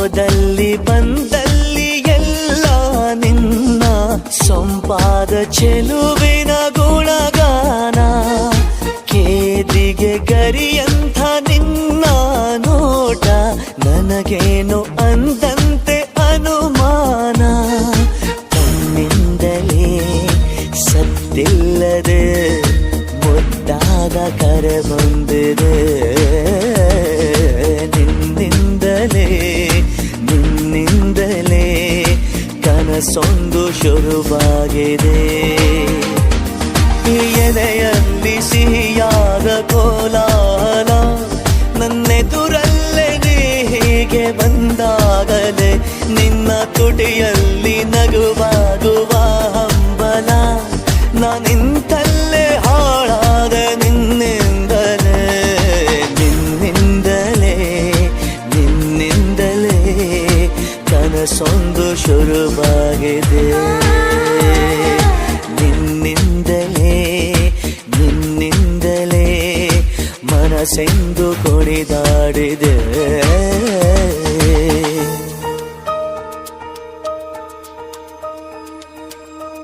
ಹೋದಲ್ಲಿ ಬಂದಲ್ಲಿ ಎಲ್ಲ ನಿನ್ನ ಸೊಂಪಾದ ಚೆಲುವಿನ ಗುಣಗಾನ. ಕೇದಿಗೆ ಗರಿಯಂಥ ನಿನ್ನ ನೋಟ ನನಗೇನು ಅಂದಂತೆ ಅನುಮಾನ. ತನ್ನಿಂದಲೇ ಸತ್ತಿಲ್ಲದೆ ಮುದ್ದಾದ ಕರೆ ಬಂದಿದೆ. ನಿನ್ನಿಂದಲೇ ಕನಸೊಂದು ಶುರುವಾಗಿದೆ. ಎದೆಯಲ್ಲಿ ಸಿಹಿಯಾದ ಕೋಲಾಹಲ ನನ್ನೆದುರಲ್ಲೇ ನೀ ಹೀಗೆ ಬಂದಾಗಲೇ ನಿನ್ನ ತುಟಿಯಲ್ಲಿ ನಗುವಾಗುವ ಹಂಬಲ. ನಾನಿಂತಲ್ಲೇ ಹಾಳಾದ ನಿನ್ನಿಂದಲೇ ಕನಸೊಂದು ಶುರುವಾಗಿದೆ. ನಿನ್ನಿಂದಲೇ ಮನಸ್ಸೆಂದು ಕುಣಿದಾಡಿದೆ.